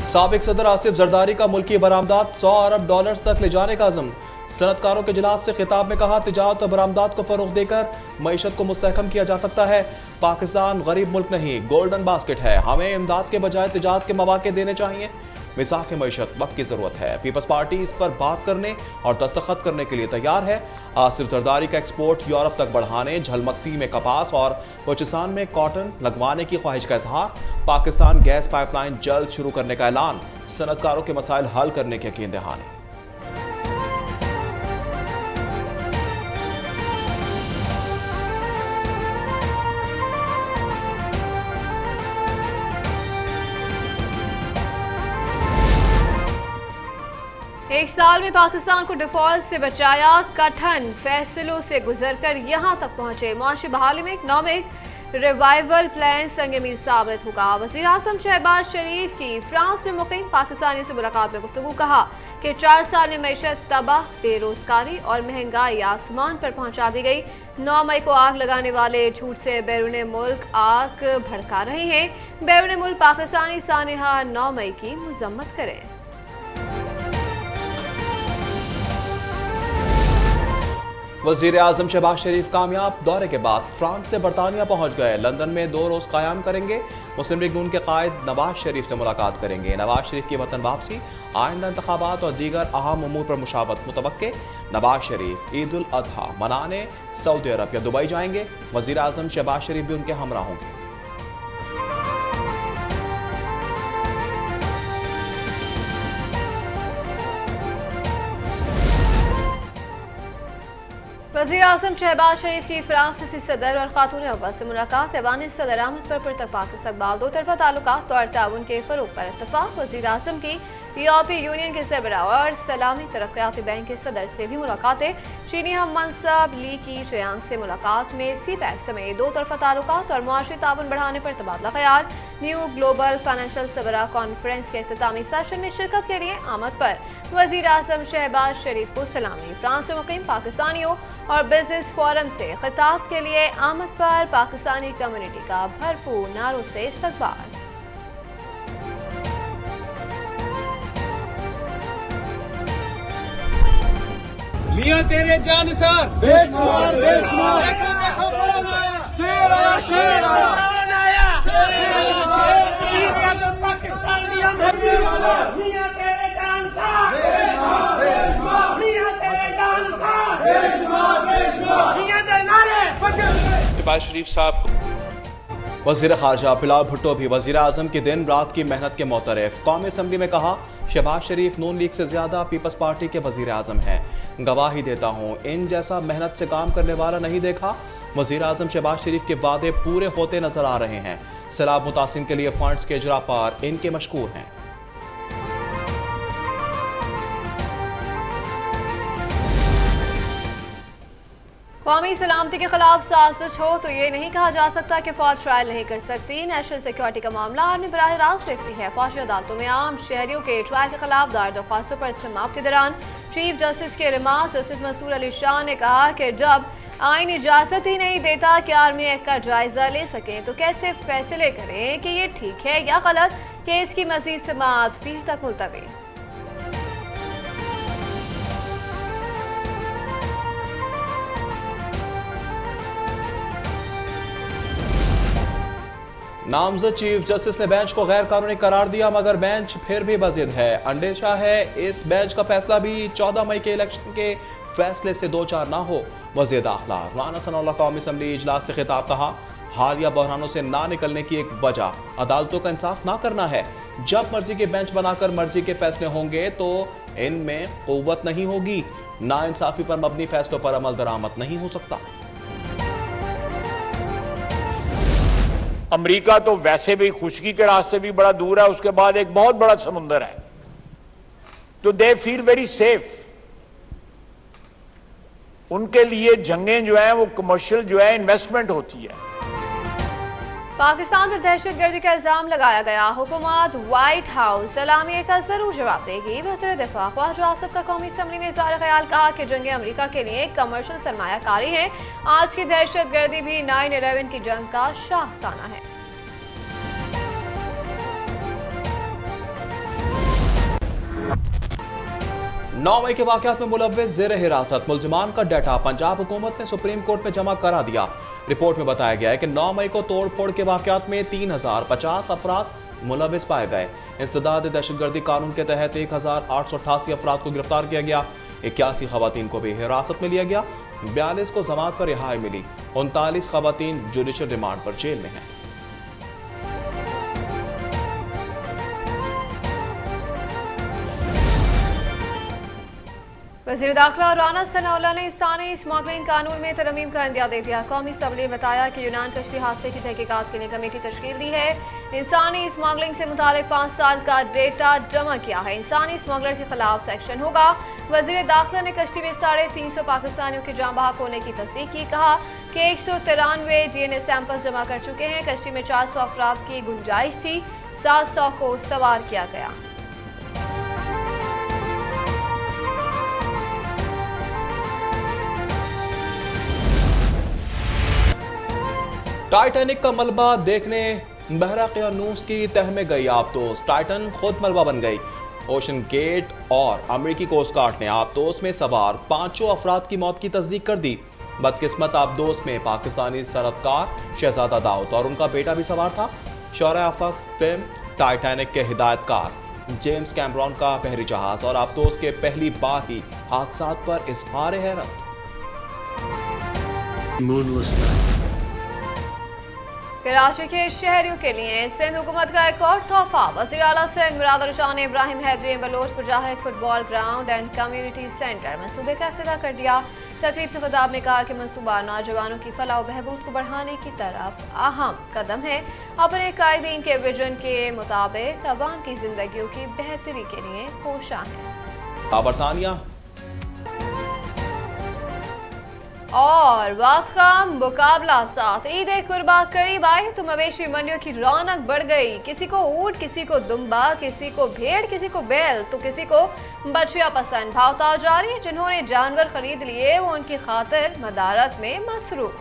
साबिक सदर आसिफ जरदारी का मुल्की बरामदात 100 अरब डॉलर्स तक ले जाने का अज़म। सनतकारों के इजलास से खिताब में कहा, तिजारत और बरामदात को फरोग देकर मईशत को मुस्तहकम किया जा सकता है। पाकिस्तान गरीब मुल्क नहीं, गोल्डन बास्केट है। हमें इमदाद के बजाय तिजारत के मौके देने चाहिए। मिसाक मईशत वक्त की जरूरत है। पीपल्स पार्टी इस पर बात करने और दस्तखत करने के लिए तैयार है। आसिफ जरदारी का एक्सपोर्ट यूरोप तक बढ़ाने, झलमक्सी में कपास और बलूचिस्तान में कॉटन लगवाने की ख्वाहिश का इजहार। पाकिस्तान गैस पाइपलाइन जल्द शुरू करने का ऐलान। सनतकारों के मसाइल हल करने के यकीन दहाने। एक साल में पाकिस्तान को डिफॉल्ट से बचाया, कठिन फैसलों से गुजरकर यहां तक पहुंचे। मुआशी बहाली में इकनॉमिक रिवाइवल प्लान संगमीर साबित होगा। वज़ीर आज़म शहबाज शरीफ की फ्रांस में मुक़ीम पाकिस्तानियों से मुलाकात में गुफ्तगू। कहा कि 4 साल में मईशत तबाह, बेरोजगारी और महंगाई आसमान पर पहुंचा दी गई। 9 मई को आग लगाने वाले झूठ से बैरून मुल्क आग भड़का रहे हैं। बैरून मुल्क पाकिस्तानी सानिहा 9 मई की मजम्मत करें। वज़ीर आज़म शहबाज शरीफ कामयाब दौरे के बाद फ्रांस से बरतानिया पहुंच गए। लंदन में 2 रोज क़याम करेंगे। मुस्लिम लीग नून के कायद नवाज शरीफ से मुलाकात करेंगे। नवाज शरीफ की वतन वापसी, आइंदा इंतखाबात और दीगर अहम उमूर पर मुशावरत मुतवक्के। नवाज शरीफ ईद उल अजहा मनाने सऊदी अरब या दुबई जाएंगे। वज़ीर आज़म शहबाज शरीफ भी उनके हमरा होंगे। वज़ीर आज़म शहबाज शरीफ की फ्रांसीसी सदर और खातून अव्वल से मुलाकात। ऐवान सदर अहमद पर पुरतफाक इस्तकबाल। 2 तरफा ताल्लुकात और ताउन के फरोग पर इत्तफाक। वज़ीर आज़म की यूरोपीय यूनियन के सरबराह और इस्लामी तरक्याती बैंक के सदर से भी मुलाकातें। चीनी हम मनसब ली की चयांग से मुलाकात में CPEC समेत 2 तरफा ताल्लुकात और मुआशी ताउन बढ़ाने पर तबादला ख्याल। न्यू ग्लोबल फाइनेंशियल सरबराह कॉन्फ्रेंस के इख्तितामी सेशन में शिरकत के लिए आमद पर वज़ीर आज़म शहबाज शरीफ को सलामी। फ्रांस में मुक़ीम पाकिस्तानियों और बिजनेस फोरम से खिताब के लिए आमद पर पाकिस्तानी कम्युनिटी का भरपूर नारों से इस्तकबाल। मियां तेरे जानसार बेशुमार बेशुमार शेर आया शेर आया पाकिस्तान मियां तेरे जानसार मियां तेरे जानसार मियां दे नारे शहबाज शरीफ साहब वज़ीर ख़ारजा बिलाल भुट्टो भी वज़ीर आज़म की दिन रात की मेहनत के मोतरफ। कौमी असम्बली में कहा, शहबाज शरीफ नून लीग से ज़्यादा पीपल्स पार्टी के वज़ीर आज़म हैं। गवाही देता हूँ, इन जैसा मेहनत से काम करने वाला नहीं देखा। वज़ीर आज़म शहबाज शरीफ के वादे पूरे होते नजर आ रहे हैं। सैलाब मुतासिन के लिए फंड्स के इजरा पर इनके मशकूर हैं। कौमी सलामती के खिलाफ साजिश हो तो ये नहीं कहा जा सकता कि फौज ट्रायल नहीं कर सकती। नेशनल सिक्योरिटी का मामला आर्मी बराह रास्त देखती है। फौजी अदालतों में आम शहरियों के ट्रायल के खिलाफ दायर दरख्वास्तों पर समाप्त के दौरान चीफ जस्टिस के रिमार्क जस्टिस मंसूर अली शाह ने कहा कि जब आइन इजाजत ही नहीं देता कि आर्मी एक्ट का जायजा ले सकें तो कैसे फैसले करें कि ये ठीक है या गलत। केस की मजीद समाअत पीर तक मुलतवी। नामजद चीफ जस्टिस ने बेंच को गैर कानूनी करार दिया, मगर बेंच फिर भी बज़िद है। अंदेशा है इस बेंच का फैसला भी 14 मई के इलेक्शन के फैसले से 2-4 ना हो। वज़ीर दाखिला राना सनाउल्लाह कौमी असम्बली इजलास से खिताब। कहा, हालिया बहरानों से ना निकलने की एक वजह अदालतों का इंसाफ ना करना है। जब मर्जी के बेंच बनाकर मर्जी के फैसले होंगे तो इनमें कुव्वत नहीं होगी। ना इंसाफी पर मबनी फैसलों पर अमल दरामद नहीं हो सकता। अमेरिका तो वैसे भी खुशकी के रास्ते भी बड़ा दूर है, उसके बाद एक बहुत बड़ा समुंदर है, तो दे फील वेरी सेफ। उनके लिए जंगें जो है वो कमर्शियल जो है इन्वेस्टमेंट होती है। पाकिस्तान पर दहशतगर्दी का इल्जाम लगाया गया। हुकूमत व्हाइट हाउस सलामी का जरूर जवाब देगी। वज़ीर दिफा ख्वाजा आसिफ का कौमी असम्बली में इज़हार ख्याल। कहा कि जंग अमेरिका के लिए कमर्शियल सरमायाकारी है। आज की दहशतगर्दी भी 9/11 की जंग का शाहसाना है। 9 मई के वाकयात में मुलव्विस ज़ेर हिरासत मुलजिमान का डाटा पंजाब हुकूमत ने सुप्रीम कोर्ट में जमा करा दिया। रिपोर्ट में बताया गया है कि 9 मई को तोड़ फोड़ के वाकयात में 3050 अफराद मुलव्विस पाए गए। इंसदाद दहशतगर्दी कानून के तहत 1888 अफराद को गिरफ्तार किया गया। 81 खवातीन को भी हिरासत में लिया गया। 42 को जमात पर रिहाई मिली। 39 खवातीन जुडिशल रिमांड पर जेल में हैं। वज़ीर दाखिला राना सनाउल्लाह ने इंसानी स्मगलिंग कानून में तरमीम का इंदिया दे दिया। कौमी असम्बली ने बताया कि यूनान कश्ती हादसे की तहकीकात के लिए कमेटी तश्कील दी है। इंसानी स्मगलिंग से मुतालिक 5 साल का डेटा जमा किया है। इंसानी स्मगलर के खिलाफ सेक्शन होगा। वज़ीर दाखिला ने कश्ती में 350 पाकिस्तानियों के जाँ बहक होने की तस्दीक की। कहा कि 193 DNA सैंपल जमा कर चुके हैं। कश्ती में 400 अफराद की गुंजाइश थी। 700 को सवार किया गया। टाइटैनिक का मलबा देखने बहरा-ए-नूस की तह में गई आबदोस। टाइटन खुद मलबा बन गई। ओशन गेट और अमेरिकी कोस्ट गार्ड ने आबदोस में सवार 5 अफराद की मौत की तस्दीक कर दी। बदकिस्मत आबदोस में पाकिस्तानी सरहदकार शहजादा दाऊद और उनका बेटा भी सवार था। शौरा आफक फिल्म टाइटैनिक के हिदायतकार जेम्स कैमरॉन का बहरी जहाज और आबदोस के पहली बार ही हादसात पर इजहार हैरत। कराची के शहरियों के लिए सिंध हुकूमत का एक और तोहफा। वज़ीर आला सिंध मुराद अली शाह ने Ibrahim Haidari Baloch Mujahid football ground and community centre मंसूबे का इफ्तिताह कर दिया। तकरीब से खिताब में कहा कि मंसूबा नौजवानों की फलाह व बहबूद को बढ़ाने की तरफ अहम कदम है। अपने कायदीन के विजन के मुताबिक अवाम की जिंदगियों की बेहतरी के लिए कोशां है। बरतानिया और वक्त का मुकाबला साथ ईद कुर्बा करीब आई तो मवेशी मंडियों की रौनक बढ़ गई। किसी को ऊंट, किसी को दुम्बा, किसी को भेड़, किसी को बैल तो किसी को बछिया पसंद। भाव ताव जारी। जिन्होंने जानवर खरीद लिए वो उनकी खातिर मदारत में मसरूफ।